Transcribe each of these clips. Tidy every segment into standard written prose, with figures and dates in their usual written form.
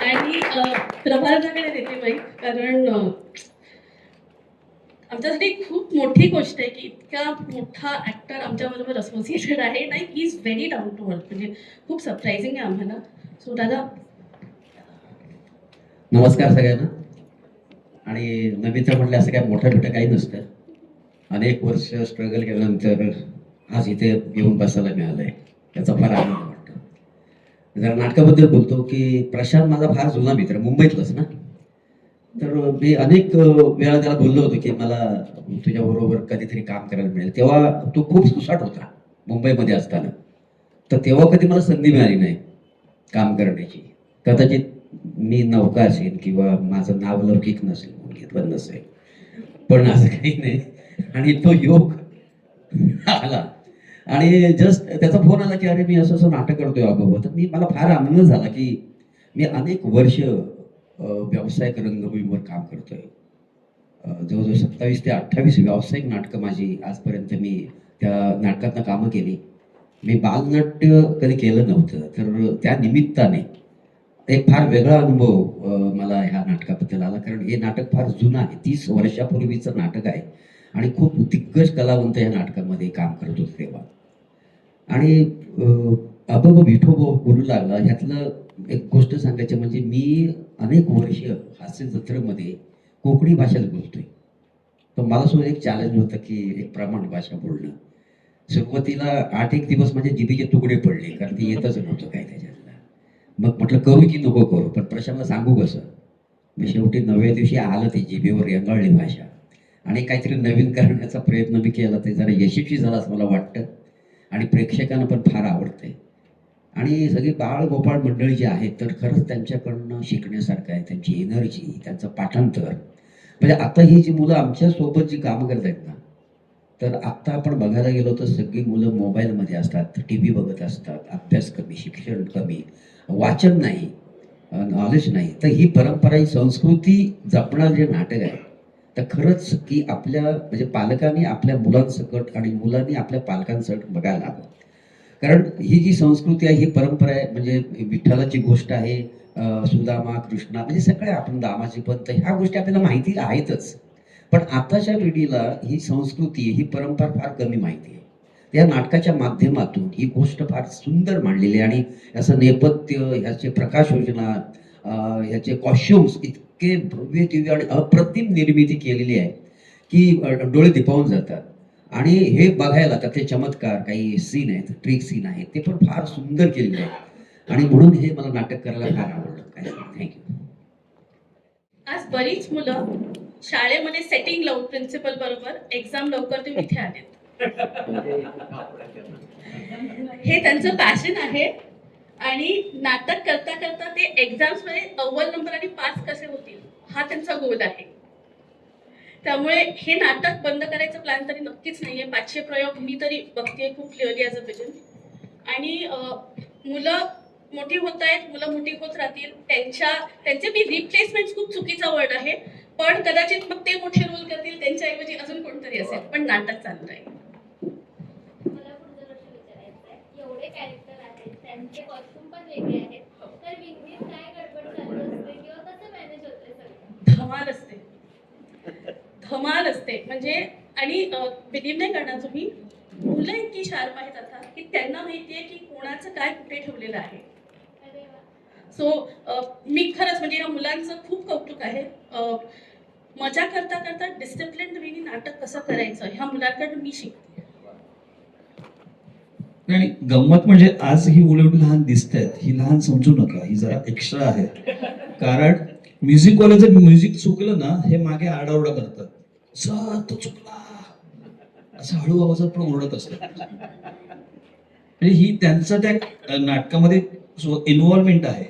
आणि प्रभाताकडे देते बाई, कारण आमच्यासाठी खूप मोठी गोष्ट आहे की इतका मोठा ऍक्टर आमच्याबरोबर असोसिएटेड आहे. नाही, he is very down to earth, म्हणजे खूप सरप्राइझिंग आहे आम्हाला. सो दादा, नमस्कार सगळ्यांना. आणि नवीचं म्हटलं असं काय मोठं बिठं काही नसतं. अनेक वर्ष स्ट्रगल केल्यानंतर आज इथे येऊन बसायला मिळालंय, त्याचा फार आनंद वाटतो. जरा नाटकाबद्दल बोलतो की प्रशांत माझा फार जुना मित्र, मुंबईतलाच ना. तर मी अनेक वेळा त्याला बोललो होतो की मला तुझ्याबरोबर कधीतरी काम करायला मिळेल. तेव्हा तो खूप सुसाट होता मुंबईमध्ये असताना, तर तेव्हा कधी मला संधी मिळाली नाही काम करण्याची. कदाचित मी नौका असेल किंवा माझं नाव लौकिक नसेल, घेतलं नसेल, पण असं काही नाही. आणि तो योग आला आणि जस्ट त्याचा फोन आला की अरे मी असं असं नाटक करतोय अगोदर. तर मला फार आनंद झाला की मी अनेक वर्ष व्यावसायिक रंगभूमीवर काम करतोय. जवळजवळ 27 ते 28 व्यावसायिक नाटकं माझी आजपर्यंत मी त्या नाटकातनं कामं केली. मी बालनाट्य कधी केलं नव्हतं, तर त्या निमित्ताने एक फार वेगळा अनुभव मला ह्या नाटकाबद्दल आला. कारण हे नाटक फार जुनं आहे, 30 वर्षापूर्वीचं नाटक आहे आणि खूप दिग्गज कलावंत या नाटकामध्ये काम करत होते तेव्हा. आणि अबब विठोबा बोलू लागला ह्यातलं एक गोष्ट सांगायची म्हणजे मी अनेक वर्ष हास्य जत्रेमध्ये कोकणी भाषेत बोलतोय. तर मला सुद्धा एक चॅलेंज होतं की एक प्रमाण भाषा बोलणं. सुरुवातीला 8 एक दिवस माझे जिभेचे तुकडे पडले, कारण ते येतच नव्हतं काय त्याच्यातलं. मग म्हटलं करू की नको करू, पण प्रशांतला सांगू कसं. मग शेवटी 9व्या दिवशी आलं ते जिभेवर रेंगाळली भाषा आणि काहीतरी नवीन करण्याचा प्रयत्न मी केला. ते जरा यशस्वी झाला असं मला वाटतं आणि प्रेक्षकांना पण फार आवडतंय. आणि सगळी बाळ गोपाळ मंडळी जी आहेत तर खरंच त्यांच्याकडनं शिकण्यासारखं आहे. त्यांची एनर्जी, त्यांचं पाठांतर, म्हणजे आता ही जी मुलं आमच्या सोबत जी कामं करत आहेत ना, तर आत्ता आपण बघायला गेलो तर सगळी मुलं मोबाईलमध्ये असतात, टी व्ही बघत असतात, अभ्यास कमी, शिक्षण कमी, वाचन नाही, नॉलेज नाही. तर ही परंपरा, ही संस्कृती जपणारं जे नाटक आहे, तर खरंच की आपल्या म्हणजे पालकांनी आपल्या मुलांसकट आणि मुलांनी आपल्या पालकांसकट बघायला हवं. कारण ही जी संस्कृती आहे, ही परंपरा आहे. म्हणजे विठ्ठलाची गोष्ट आहे, सुदामा, कृष्णा, म्हणजे सगळ्या आपण दामाची पंत, ह्या गोष्टी आपल्याला माहिती आहेतच. पण आताच्या पिढीला ही संस्कृती, ही परंपरा फार कमी माहिती आहे. या नाटकाच्या माध्यमातून ही गोष्ट फार सुंदर मांडलेली आहे आणि याचं नेपथ्य, ह्याचे प्रकाशयोजना, ह्याचे कॉस्ट्युम्स इतके भव्य दिव्य आणि अप्रतिम निर्मिती केलेली आहे की डोळे दिपावून जातात. आणि हे बघायला त्यातले चमत्कार, काही सीन आहेत, ट्रिक सीन आहेत, ते पण फार सुंदर केलेले आहेत. आणि म्हणून हे मला नाटक करायला फार आवडलं. काय थँक्यू. आज बरीच मुलं शाळेमध्ये सेटिंग लावून प्रिन्सिपल बरोबर एक्झाम लवकर तुम्ही इथे आलेत. हे त्यांचं पॅशन आहे आणि नाटक करता करता ते एक्झाम्स मध्ये अव्वल नंबर आणि पास कसे होतील हा त्यांचा गोल आहे. त्यामुळे हे नाटक बंद करायचं प्लॅन तरी नक्कीच नाहीये. 500 प्रयोग मी तरी बघतेय खूप क्लिअरली ॲज अ विजन. आणि मुलं मोठी होत आहेत, मुलं मोठी होत राहतील. त्यांचे मी रिप्लेसमेंट खूप चुकीचा वर्ड आहे, पण कदाचित मग ते मोठे रोल करतील, त्यांच्याऐवजी अजून कोणतरी असेल, पण नाटक चालू राहील. मला पुढचा प्रश्न विचारायचा आहे. एवढे कॅरेक्टर आहेत, त्यांचे कॉस्ट्युम पण वेगळे आहेत, तर विंगवीत काय गडबड चालू असते किंवा कसं मॅनेज होते सगळं? धमाल असते, धमाल असते. म्हणजे आणि बिलीव्ह नाही करणार तुम्ही, मुलं इतकी शार्प आहेत आता की त्यांना माहितीये की कोणाचं काय कुठे ठेवलेलं आहे. अरे वा. सो मी खरंच म्हणजे या मुलांचं खूप कौतुक आहे. मजा करता करता डिसिप्लिन वेनी नाटक कसं करायचं ह्या मुलांकडून मी शिकते. आणि गंमत म्हणजे आज ही मुलं एवढी लहान दिसत आहेत, ही लहान समजू नका, ही जरा एक्स्ट्रा आहे. कारण म्युझिकवाले जर म्युझिक चुकलं ना, हे मागे आरडाओरडा करतात, सर तो चुकला, असं हळू आवाजात पण ओरडत असतात. म्हणजे ही त्यांचा त्या नाटकामध्ये इन्व्हॉल्वमेंट आहे.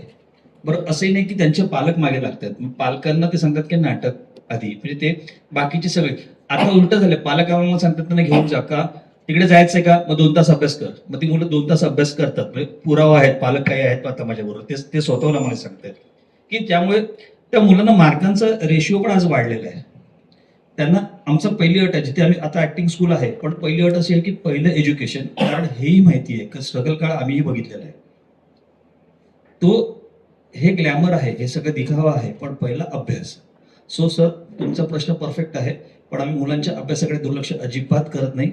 बरं, असंही नाही की त्यांचे पालक मागे लागतात, पालकांना ते सांगतात की नाटक आधी, म्हणजे ते बाकीचे सगळे आता उलट झाले. पालक आम्हाला सांगतात त्यांना घेऊन जा का, तिकडे जायचंय का, मग 2 तास अभ्यास कर. मग ती मुलं 2 तास अभ्यास करतात. म्हणजे पुरावा आहेत, पालक काही आहेत आता माझ्याबरोबर, ते स्वतःला मला सांगतात की त्यामुळे त्या मुलांना मार्कांचा रेशिओ पण आज वाढलेला आहे. त्यांना आमचं पहिली अट आहे, जिथे आम्ही आता ऍक्टिंग स्कूल आहे, पण पहिली अट अशी आहे की पहिलं एज्युकेशन. कारण हेही माहिती आहे की स्ट्रगल काळ आम्हीही बघितलेला आहे. तो हे ग्लॅमर आहे, हे सगळं दिखावा आहे, पण पहिला अभ्यास. सो सर, तुमचा प्रश्न परफेक्ट आहे, पण आम्ही मुलांच्या अभ्यासाकडे दुर्लक्ष अजिबात करत नाही.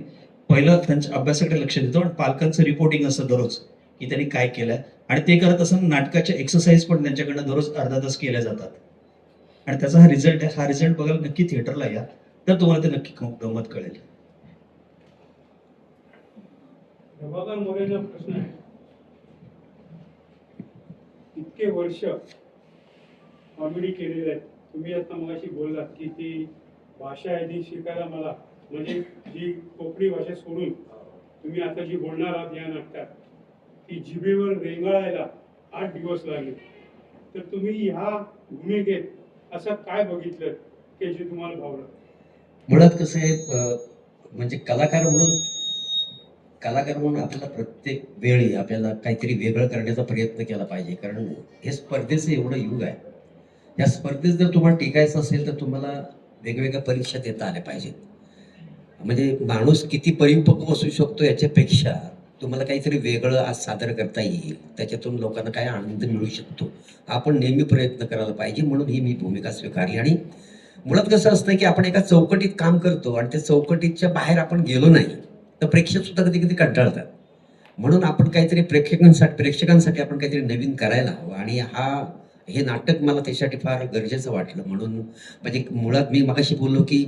पहिलं त्यांच्या अभ्यासाकडे लक्ष देतो आणि पालकांचं रिपोर्टिंग असतं दररोज की त्यांनी काय केलंय, आणि ते करत असताना नाटकाच्या एक्सरसाइज पण त्यांच्याकडनं दररोज अर्धा तास केल्या जातात. आणि त्याचा हा रिझल्ट आहे. हा रिझल्ट बघायला नक्की थिएटरला या, तर तुम्हाला ते नक्की गंमत कळेल. प्रभाकर मोरेचा प्रश्न आहे, इतके वर्ष कॉमेडी केलेले आहेत, तुम्ही आता मगाशी बोललात की ती भाषा आहे ती शिकायला मला, म्हणजे जी कोकणी भाषा सोडून तुम्ही आता जी बोलणार आहात या नाटकात, ती जिभेवर रेंगाळायला 8 दिवस लागले. तर तुम्ही ह्या भूमिकेत असं काय बघितलं की जे तुम्हाला भावलं? मुळात कसं आहे, म्हणजे कलाकार म्हणून आपल्याला प्रत्येक वेळी आपल्याला काहीतरी वेगळं करण्याचा प्रयत्न केला पाहिजे. कारण हे स्पर्धेचं एवढं युग आहे. या स्पर्धेत जर तुम्हाला टिकायचं असेल तर तुम्हाला वेगवेगळ्या परीक्षा देता आल्या पाहिजेत. म्हणजे माणूस किती परिपक्व असू शकतो याच्यापेक्षा तुम्हाला काहीतरी वेगळं आज सादर करता येईल, त्याच्यातून लोकांना काय आनंद मिळू शकतो, आपण नेहमी प्रयत्न करायला पाहिजे. म्हणून ही मी भूमिका स्वीकारली. आणि मुळात कसं असतं की आपण एका चौकटीत काम करतो आणि त्या चौकटीच्या बाहेर आपण गेलो नाही तर प्रेक्षक सुद्धा कधी कधी कंटाळतात. म्हणून आपण काहीतरी प्रेक्षकांसाठी आपण काहीतरी नवीन करायला हवं. आणि हे नाटक मला त्यासाठी फार गरजेचं वाटलं. म्हणून म्हणजे मुळात मी मगाशी बोललो की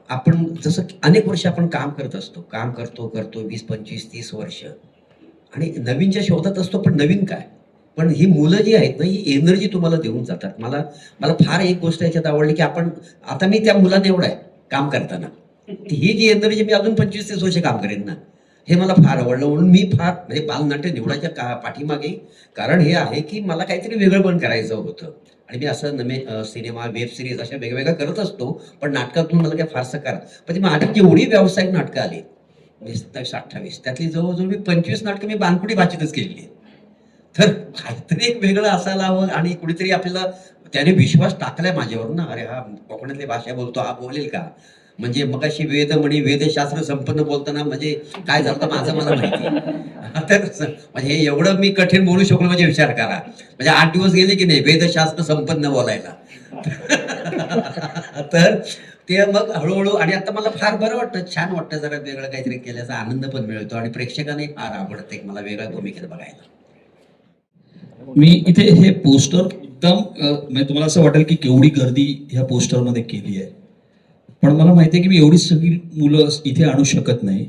आपण जसं अनेक वर्ष आपण काम करत असतो, काम करतो 20, 25, 30 वर्ष, आणि नवीनच्या शोधात असतो. पण नवीन काय, पण ही मुलं जी आहेत ना, ही एनर्जी तुम्हाला देऊन जातात. मला फार एक गोष्ट याच्यात आवडली की आता मी त्या मुलांना एवढं आहे काम करताना, ही जी एनर्जी मी अजून 25-30 वर्ष काम करेन ना, हे मला फार आवडलं. म्हणून मी फार म्हणजे बालनाट्य निवडायच्या पाठीमागे कारण हे आहे की मला काहीतरी वेगळं पण करायचं होतं. आणि मी असं सिनेमा, वेब सिरीज अशा वेगवेगळ्या करत असतो, पण नाटकातून मला काय फारसं म्हणजे माझी जेवढी व्यावसायिक नाटकं आली 27-28, त्यातली जवळजवळ मी 25 नाटकं मी बानकुडी भाषेतच केलेली आहेत. तर काहीतरी एक वेगळं असायला हवं. आणि कुठेतरी आपल्याला त्याने विश्वास टाकलाय माझ्यावर ना, अरे हा कोकणातली भाषा बोलतो, हा बोलेल का. म्हणजे मगाशी वेदशास्त्र संपन्न बोलताना म्हणजे काय झालं माझं मला माहिती. तर म्हणजे हे एवढं मी कठीण बोलू शकलो म्हणजे विचार करा. म्हणजे 8 दिवस गेले की नाही वेदशास्त्र संपन्न बोलायला. तर ते मग हळूहळू, आणि आता मला फार बरं वाटतं, छान वाटतं, जरा वेगळं काहीतरी केल्याचा आनंद पण मिळतो आणि प्रेक्षकांनाही फार आवडते मला वेगळ्या भूमिकेत बघायला. मी इथे हे पोस्टर एकदम म्हणजे तुम्हाला असं वाटेल की केवढी गर्दी ह्या पोस्टरमध्ये केली आहे, पण मला माहिती आहे की मी एवढी सगळी मुलं इथे आणू शकत नाही.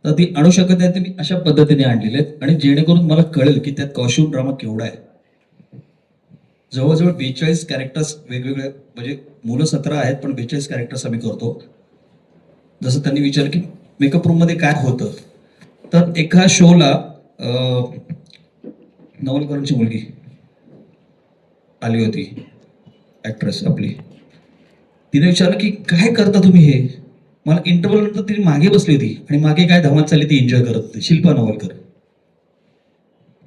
तर ती आणू शकत नाही, तर मी अशा पद्धतीने आणलेले आहेत. आणि जेणेकरून मला कळेल की त्यात कॉस्ट्यूम ड्रामा केवढा आहे. जवळजवळ 42 कॅरेक्टर्स वेगवेगळे, म्हणजे मुलं 17 आहेत पण 42 कॅरेक्टर्स आम्ही करतो. जसं त्यांनी विचारलं की मेकअप रूममध्ये काय होतं, तर एका शोला नवलकरांची मुलगी आली होती, ऍक्ट्रेस आपली, तिने विचारलं की काय करता तुम्ही हे. मला इंटरव्ह्यू नंतर तिने मागे बसली होती आणि मागे काय धमाल चालली ती एन्जॉय करत होती. शिल्पा नवलकर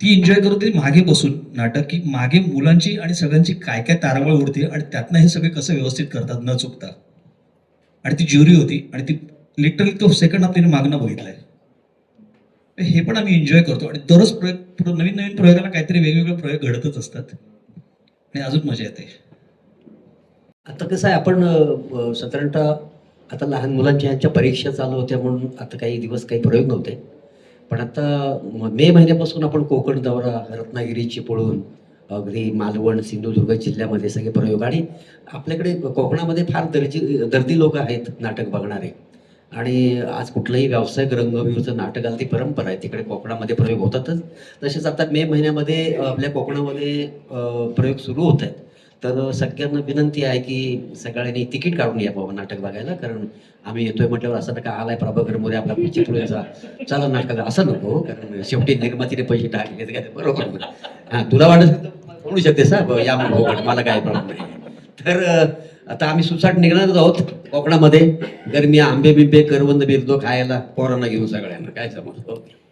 ती एन्जॉय करत होती मागे बसून नाटक, की मागे मुलांची आणि सगळ्यांची काय काय तारांबळ उडते आणि त्यातनं हे सगळे कसं व्यवस्थित करतात न चुकता. आणि ती ज्युरी होती आणि ती लिटरली तो सेकंड हाफ तिने मागणं बघितलाय. हे पण आम्ही एन्जॉय करतो आणि दररोज नवीन नवीन प्रयोगाला काहीतरी वेगवेगळे प्रयोग घडतच असतात आणि अजून मजा येते. आता कसं आहे, आपण साधारणतः आता लहान मुलांच्या ह्यांच्या परीक्षा चालू होत्या म्हणून आता काही दिवस काही प्रयोग नव्हते. पण आता मे महिन्यापासून आपण कोकण दौरा, रत्नागिरी, चिपळूण, अगदी मालवण, सिंधुदुर्ग जिल्ह्यामध्ये सगळे प्रयोग, आणि आपल्याकडे कोकणामध्ये फार दर्दी लोक आहेत नाटक बघणारे. आणि आज कुठलंही व्यावसायिक रंगभूमीचं नाटक आलं ती परंपरा आहे, तिकडे कोकणामध्ये प्रयोग होतातच. तसेच आता मे महिन्यामध्ये आपल्या कोकणामध्ये प्रयोग सुरू होत आहेत. तर सगळ्यांना विनंती आहे की सगळ्यांनी तिकीट काढून या बाबा नाटक बघायला. कारण आम्ही येतोय म्हटल्यावर असं नका आलाय प्रभाकर मोरे आपला चिपळूणचा चला नाटकाला, असं नको. कारण शेवटी निर्मातीने पैसे टाकले काय बरोबर ना. हां, तुला वाटत म्हणू शकते सर या मग, मला काय प्रॉब्लेम नाही. तर आता आम्ही सुसाट निघणारच आहोत कोकणामध्ये. गरमी आंबे बिंबे करवंद बिरदो खायला पोरांना घेऊन सगळ्यांना काय समज. ओके.